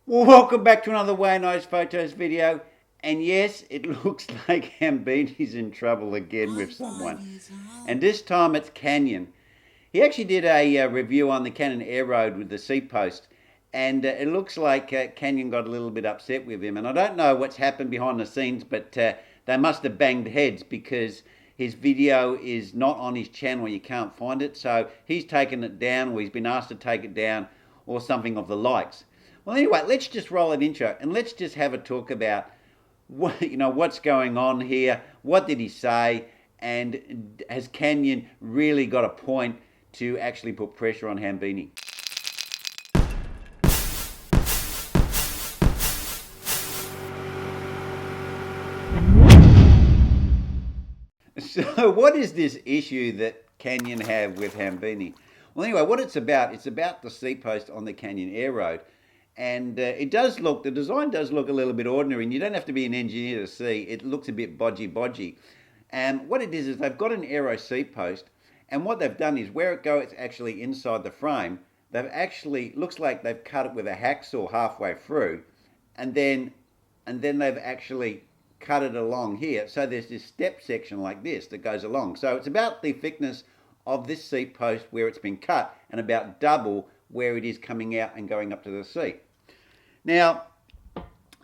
Well, welcome back to another Way Nice Photos video. And yes, it looks like Hambini's in trouble again with someone. And this time it's Canon. He actually did a review on the Canon Air with the seat post. And it looks like Canon got a little bit upset with him. And I don't know what's happened behind the scenes, but they must have banged heads because his video is not on his channel. You can't find it. So he's taken it down, or he's been asked to take it down, or something of the likes. Well, anyway, let's just roll an intro and let's just have a talk about what's going on here. What did he say? And has Canon really got a point to actually put pressure on Hambini? So, what is this issue that Canon have with Hambini? Well, anyway, what it's about the seat post on the Canon Air, and the design does look a little bit ordinary, and you don't have to be an engineer to see it looks a bit bodgy. And what it is they've got an aero seat post, and what they've done is where it goes actually inside the frame, they've actually looks like they've cut it with a hacksaw halfway through, and then they've actually cut it along here. So there's this step section like this that goes along. So it's about the thickness of this seat post where it's been cut, and about double where it is coming out and going up to the seat. Now,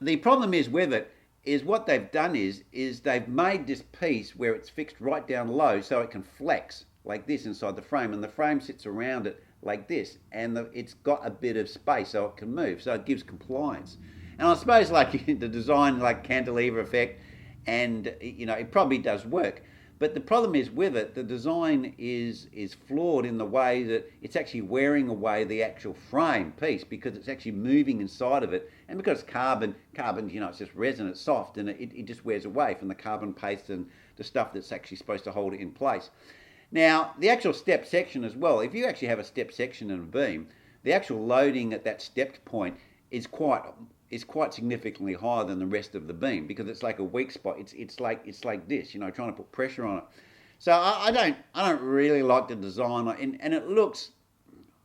the problem is with it is what they've done is they've made this piece where it's fixed right down low so it can flex like this inside the frame, and the frame sits around it like this, and it's got a bit of space so it can move, so it gives compliance. And I suppose like the design, like cantilever effect, and it probably does work. But the problem is with it, the design is flawed in the way that it's actually wearing away the actual frame piece because it's actually moving inside of it. And because it's carbon, it's just resin, it's soft, and it just wears away from the carbon paste and the stuff that's actually supposed to hold it in place. Now, the actual step section as well, if you actually have a step section and a beam, the actual loading at that stepped point is quite significantly higher than the rest of the beam because it's like a weak spot. It's like this, trying to put pressure on it. So I don't really like the design, and it looks,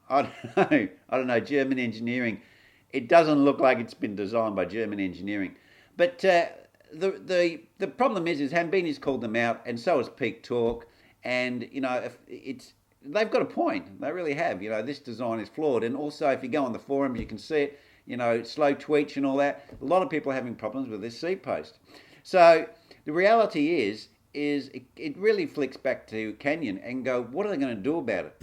I don't know, German engineering. It doesn't look like it's been designed by German engineering. But the problem is Hambini's called them out, and so has Peak Talk, and if they've got a point. They really have. This design is flawed, and also if you go on the forums, you can see it. Slow tweets and all that. A lot of people are having problems with this seat post. So the reality is it really flicks back to Canon and go, what are they going to do about it?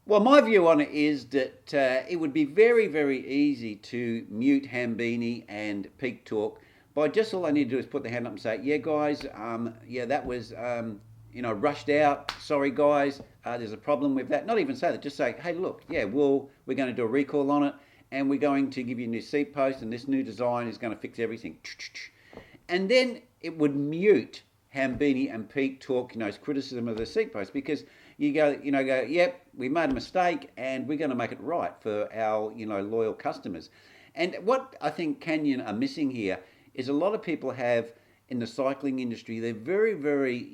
Well, my view on it is that it would be very, very easy to mute Hambini and Peak Talk by just all they need to do is put their hand up and say, yeah, guys, that was rushed out. Sorry, guys, there's a problem with that. Not even say that. Just say, hey, look, yeah, we're going to do a recall on it, and we're going to give you a new seat post, and this new design is going to fix everything. And then it would mute Hambini and Peak Talk, criticism of the seat post, because you go, yep, we made a mistake, and we're going to make it right for our, loyal customers. And what I think Canon are missing here is a lot of people have in the cycling industry. They're very, very,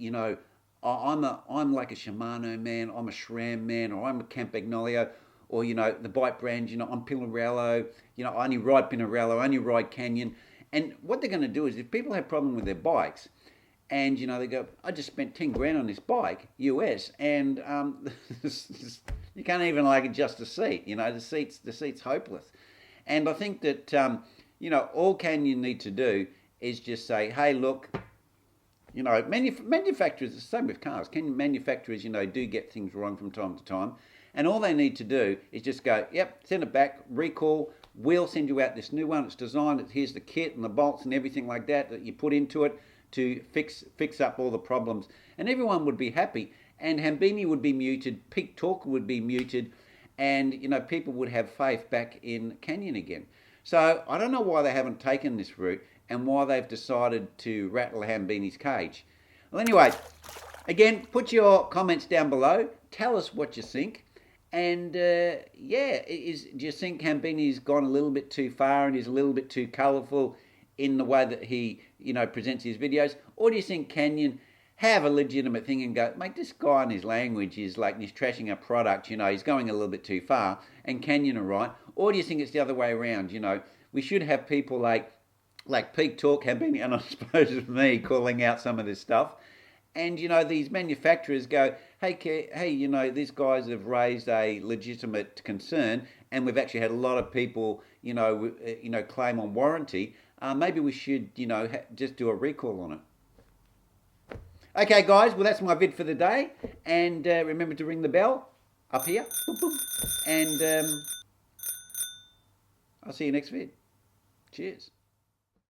I'm like a Shimano man, I'm a SRAM man, or I'm a Campagnolo, or the bike brands, I'm Pinarello, I only ride Pinarello, I only ride Canon. And what they're going to do is if people have a problem with their bikes, and they go, I just spent 10 grand on this bike, US, and you can't even adjust the seat. The seat's hopeless. And I think that all Canon need to do is just say, hey, look. Manufacturers, the same with cars. Manufacturers, do get things wrong from time to time. And all they need to do is just go, yep, send it back, recall. We'll send you out this new one. It's designed. Here's the kit and the bolts and everything like that you put into it to fix up all the problems. And everyone would be happy. And Hambini would be muted. Peak Talk would be muted. And, people would have faith back in Canon again. So I don't know why they haven't taken this route and why they've decided to rattle Hambini's cage. Well, anyway, again, put your comments down below. Tell us what you think. And do you think Hambini's gone a little bit too far and is a little bit too colourful in the way that he, presents his videos? Or do you think Canon have a legitimate thing and go, mate, this guy and his language is like, he's trashing a product, you know, he's going a little bit too far, and Canyon are right? Or do you think it's the other way around? You know, we should have people like Pete Talk, Hambini, and I suppose me calling out some of this stuff. And, you know, these manufacturers go, hey, you know, these guys have raised a legitimate concern, and we've actually had a lot of people, you know, claim on warranty. Maybe we should, you know, just do a recall on it. Okay, guys, well, that's my vid for the day. And remember to ring the bell up here. Boop, boop. And I'll see you next vid. Cheers.